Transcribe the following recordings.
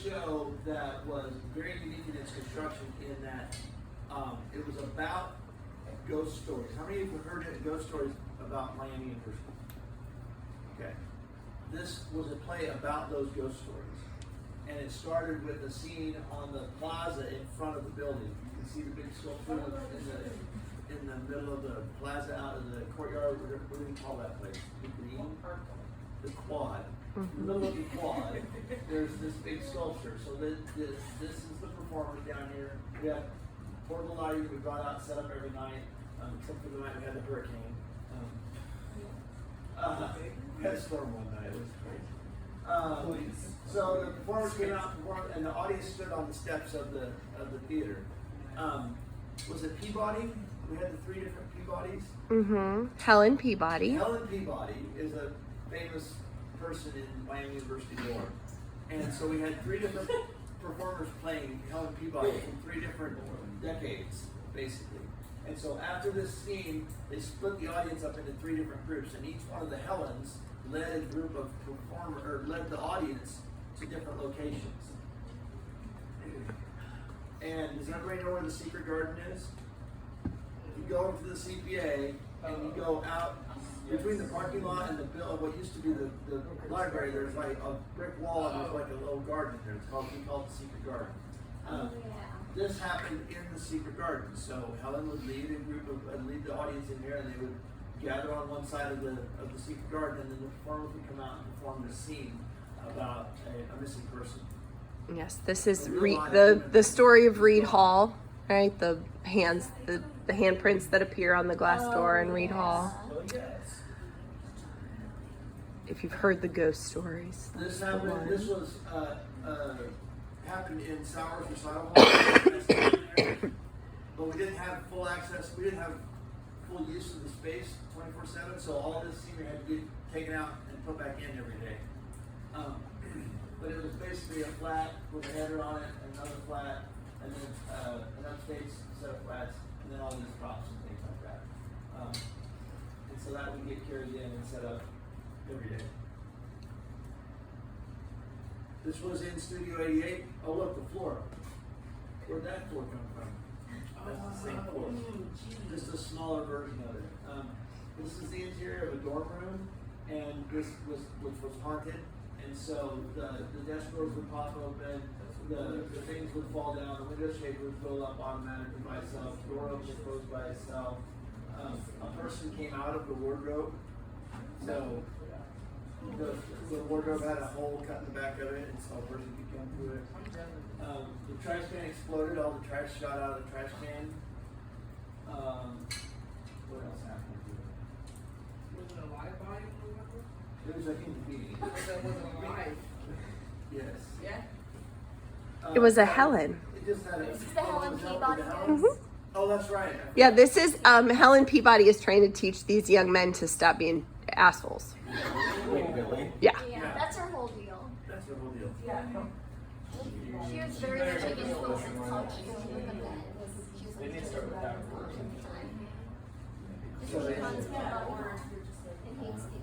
show that was very unique in its construction in that it was about ghost stories. How many of you have heard of ghost stories about Miami University? Okay. This was a play about those ghost stories. And it started with a scene on the plaza in front of the building. You can see the big sculpture in the middle of the plaza out in the courtyard. What do we call that place? The green? The quad. In the middle of the quad, there's this big sculpture. So this is the performers down here. We have portable lighting we brought out and set up every night, except for the night we had the hurricane. We had a storm one night. It was crazy. So the performers came out and performed, and the audience stood on the steps of the theater. Was it Peabody? We had the 3 different Peabodys. Mm-hmm. Helen Peabody. Helen Peabody is a famous person in Miami University lore. And so we had 3 different performers playing Helen Peabody from 3 different decades, basically. And so after this scene, they split the audience up into 3 different groups, and each one of the Helens led a group of performers, or led the audience to different locations. And does everybody know where the Secret Garden is? If you go into the CPA and you go out between the parking lot and the what used to be the library, there's like a brick wall and there's like a little garden there. It's called, we call it the Secret Garden. This happened in the Secret Garden. So Helen would lead a group of, lead the audience in here, and they would gather on one side of the Secret Garden, and then the performers would come out and perform this scene about a missing person. Yes, this is the story of Reed Hall, right? The handprints that appear on the glass door in Reed Hall. If you've heard the ghost stories. This happened. This was happened in Sowers Recital Hall, but we didn't have full access. We didn't have full use of the space 24/7. So all this scenery had to be taken out and put back in every day. But it was basically a flat with a header on it, another flat, and then an upstage set of flats, and then all these props and things like that. And so that would get carried in and set up every day. This was in Studio 88. Oh look, the floor. Where'd that floor come from? That's the same floor. Just a smaller version of it. This is the interior of a dorm room, and which was haunted. And so the desk drawers would pop open, the things would fall down, the window shade would fill up automatically by itself, the door open and close by itself. A person came out of the wardrobe, so the wardrobe had a hole cut in the back of it, and so a person could come through it. The trash can exploded, all the trash shot out of the trash can. What else happened to it? Was it a live body? It was a human being. That wasn't alive. Yes. Yeah? It was a Helen. It just had a, This is the Helen Peabody Helen? house. Oh, that's right. Yeah, this is Helen Peabody is trying to teach these young men to stop being assholes. Yeah. Yeah, that's her whole deal. That's the whole deal. Yeah. She was very much like influenced in culture with the men. She was like just about time. She hunts me about her and hates things.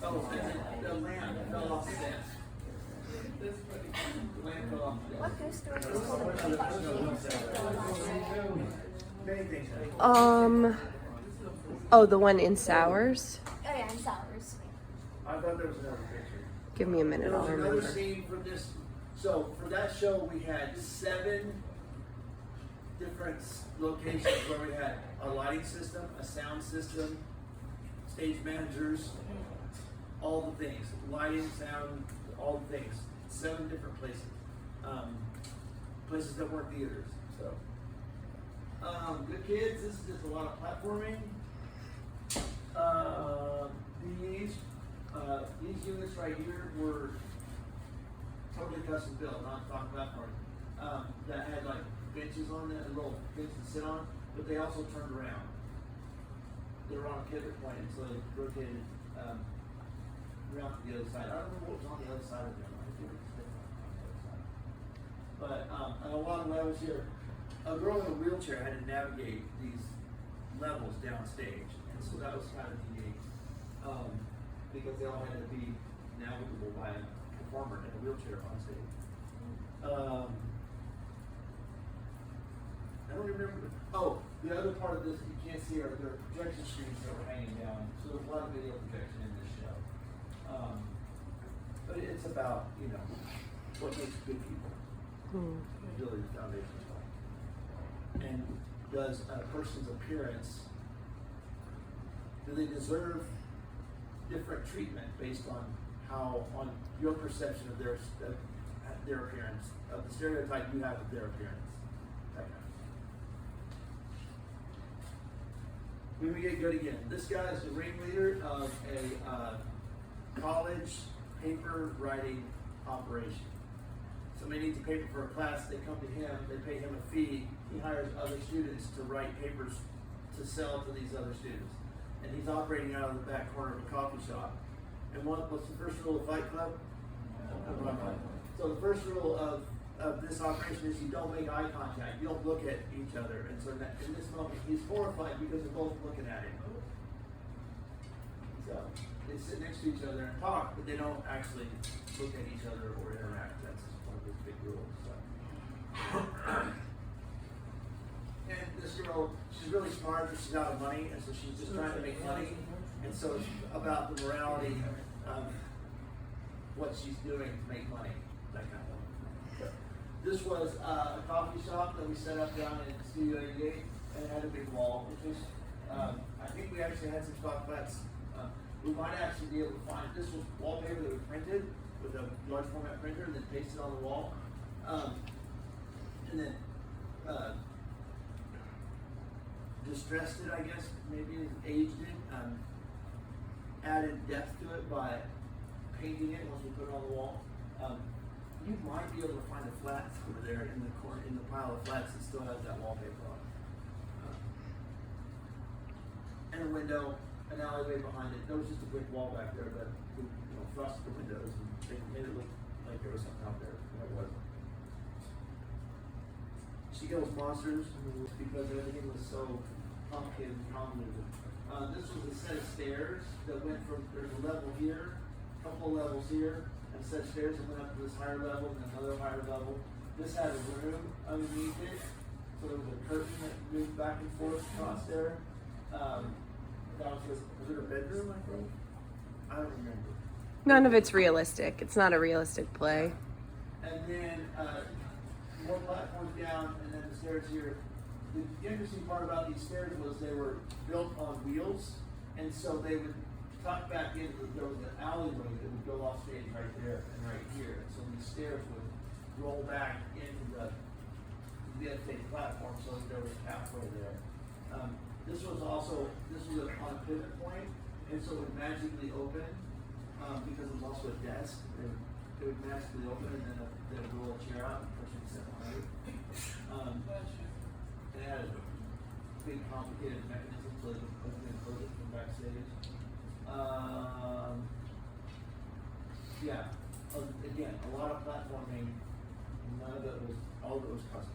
Oh, and then the lamb fell off the desk. The lamb fell off the desk. What ghost story is Many things happened. Oh, the one in Sowers. Oh yeah, in Sowers. I thought there was another picture. Give me a minute, There I'll was another remember. scene from this. So for that show, we had 7 different locations where we had a lighting system, a sound system, stage managers, all the things, lighting, sound, all the things. 7 different places, places that weren't theaters. So, good kids. This is just a lot of platforming. These units right here were totally custom built, not stock platform. That had like benches on it, and little benches to sit on, but they also turned around. They were on a pivot plane, so they rotated around to the other side. I don't remember what was on the other side of them. I think it was different on the other side. But on a lot of levels here, a girl in a wheelchair had to navigate these levels downstage, and so that was kind of unique because they all had to be navigable by a performer in a wheelchair on stage. I don't remember. Oh, the other part of this that you can't see are the projection screens that were hanging down. So there's a lot of video projection in this show. But it's about, you know, what makes good people. Really the foundation stuff. And does a person's appearance, do they deserve different treatment based on how, on your perception of their appearance, of the stereotype you have of their appearance? That kind of thing. When we get good again, this guy is the ringleader of a college paper writing operation. Somebody needs a paper for a class, they come to him, they pay him a fee, he hires other students to write papers to sell to these other students. And he's operating out of the back corner of a coffee shop. And what's the first rule of Fight Club? So the first rule of this operation is you don't make eye contact, you don't look at each other. And so in this moment, he's horrified because they're both looking at him. So they sit next to each other and talk, but they don't actually look at each other or interact. That's one of his big rules. So. And this girl, she's really smart, but she's out of money, and so she's just trying to make money. And so it's about the morality of what she's doing to make money, that kind of thing. This was a coffee shop that we set up down in Studio 88, and it had a big wall, which was, I think we actually had some stock flats. We might actually be able to find, this was wallpaper that we printed with a large format printer and then pasted on the wall. And then distressed it, I guess, maybe aged it, added depth to it by painting it once we put it on the wall. You might be able to find a flat over there in the corner, in the pile of flats that still has that wallpaper on it. And a window, an alleyway behind it. There was just a brick wall back there, but we frosted the windows and they made it look like there was something out there, and it wasn't. She kills monsters because everything was so complicated and convoluted. This was a set of stairs that went from, there's a level here, a couple of levels here, and a set of stairs that went up to this higher level and another higher level. This had a room underneath it, so there was a curtain that moved back and forth across there. Was it a bedroom, I think? I don't remember. None of it's realistic. It's not a realistic play. And then more platforms down, and then the stairs here. The interesting part about these stairs was they were built on wheels, and so they would tuck back in. There was an alleyway that would go off stage right there and right here. And so these stairs would roll back into the stage platform, so that there was a pathway there. This was on a pivot point, and so it would magically open because it was also a desk. It would magically open, and then they would roll a chair out and push it sit behind it. It had a big complicated mechanism so they could open and close it from backstage. Again, a lot of platforming. None of it was, all of it was custom.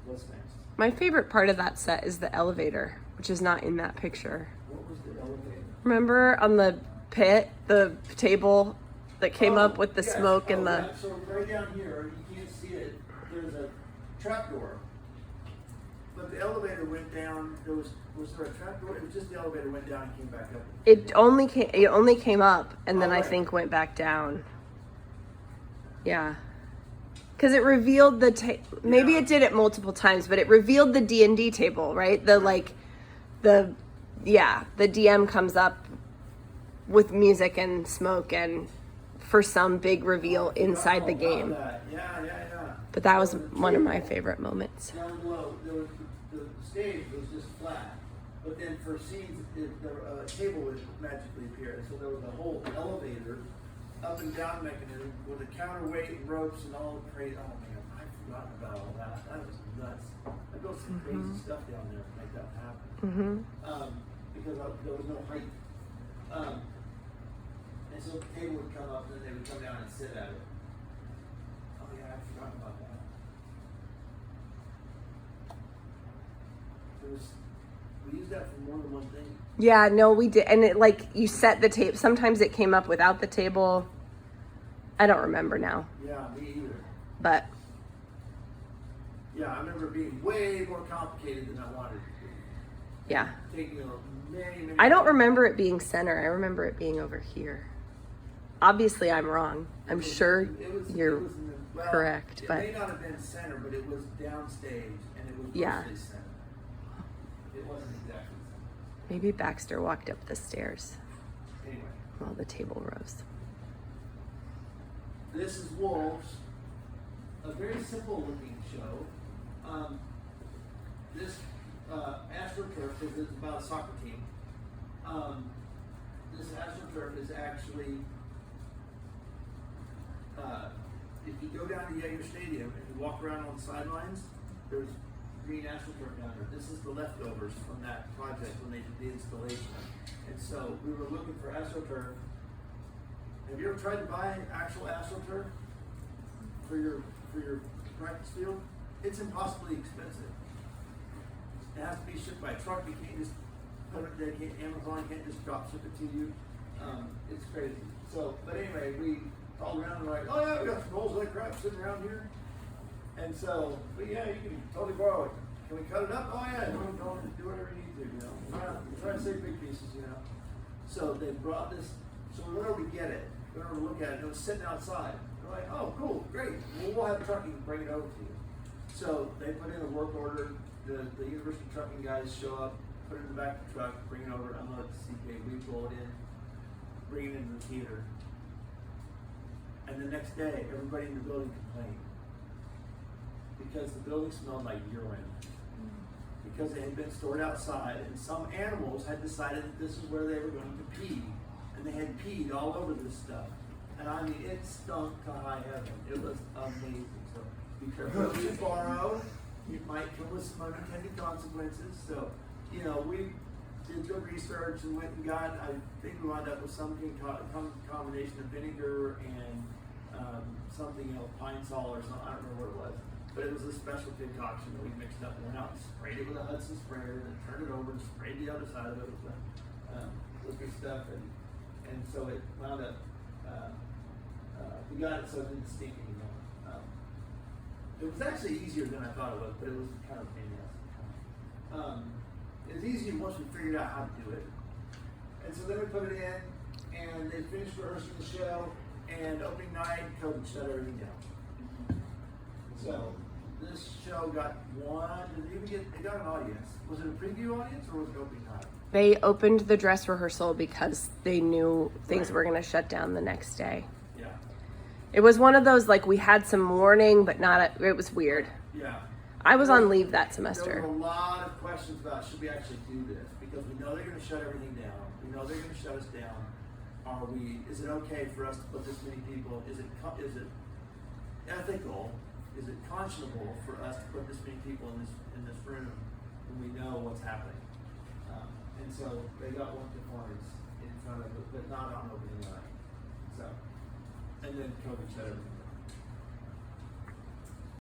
What's next? My favorite part of that set is the elevator, which is not in that picture. What was the elevator? Remember on the pit, the table that came up with the yes. smoke and the... Yeah. So right down here, you can't see it, there's a trapdoor. But the elevator went down, was there a trapdoor? It was just the elevator went down and came back up. It only came up and then I right. think went back down. Yeah. Because it revealed maybe Yeah. it did it multiple times, but it revealed the D&D table, right? The DM comes up with music and smoke and for some big reveal inside the game. Yeah. But that was one of my favorite moments. Down below, the stage was just flat. But then for scenes, the table would magically appear. So there was a whole elevator up and down mechanism with a counterweight and ropes and all the crazy. Oh man, I've forgotten about all that. That was nuts. I built some crazy stuff down there to make that happen. Because there was no height. And so the table would come up and they would come down and sit at it. Oh yeah, I've forgotten about that. There was We used that for more than one thing. Yeah, no, we did. And it like, you set the tape. Sometimes it came up without the table. I don't remember now, Yeah, me either. but Yeah, I remember it being way more complicated than I wanted it to be. yeah. Taking many. I don't remember it being center. I remember it being over here. Obviously, I'm wrong. I'm sure you're correct, it but may not have been center, but it was downstage, and it was Yeah. mostly center. It wasn't exactly center. maybe Baxter walked up the stairs Anyway, while the table rose. this is Wolves, a very simple looking show. This AstroTurf is about a soccer team. This AstroTurf is actually, if you go down to Yager Stadium and you walk around on the sidelines, there's green AstroTurf down there. This is the leftovers from that project when they did the installation. And so we were looking for AstroTurf. Have you ever tried to buy actual AstroTurf for your practice field? It's impossibly expensive. It has to be shipped by truck. You can't just put it. Amazon can't just drop ship it to you. It's crazy. So, but anyway, we called around and we're like, oh yeah, we got some rolls of that crap sitting around here. And so, but yeah, you can totally borrow it. Can we cut it up? Oh yeah, don't do whatever you need to. You know, we're trying to save big pieces. You know. So they brought this. So we went over to get it. We went over to look at it. It was sitting outside. We're like, oh cool, great. Well, we'll have trucking bring it over to you. So they put in a work order. The university trucking guys show up, put it in the back of the truck, bring it over, unload the CK, we pull it in, bring it into the theater. And the next day, everybody in the building complained because the building smelled like urine. Because it had been stored outside, and some animals had decided that this is where they were going to pee, and they had peed all over this stuff. And I mean, it stunk to high heaven. It was amazing. So be careful what you borrow. It might come with some unintended consequences. So, you know, we did good research and went and got, I think we wound up with something, combination of vinegar and something else, pine sol or something, I don't remember what it was. But it was a special concoction that we mixed up and went out and sprayed it with a Hudson sprayer, and then turned it over and sprayed the other side of it with liquid stuff. And so it wound up, we got it so it didn't stink anymore. It was actually easier than I thought it was, but it was kind of a pain in the ass. It was easier once we figured out how to do it. And so then we put it in, and they finished rehearsing the show, and opening night, COVID shut everything down. So this show got it got an audience. Was it a preview audience or was it opening night? They opened the dress rehearsal because they knew things were going to shut down the next day. Yeah. It was one of those, like, we had some warning, but it was weird. Yeah. I was on leave that There semester. were a lot of questions about should we actually do this, because we know they're going to shut everything down. We know they're going to shut us down. Is it okay for us to put this many people? Is it ethical? Is it conscionable for us to put this many people in this room when we know what's happening? And so they got one performance in front of it, but not on opening night. So, and then COVID shut everything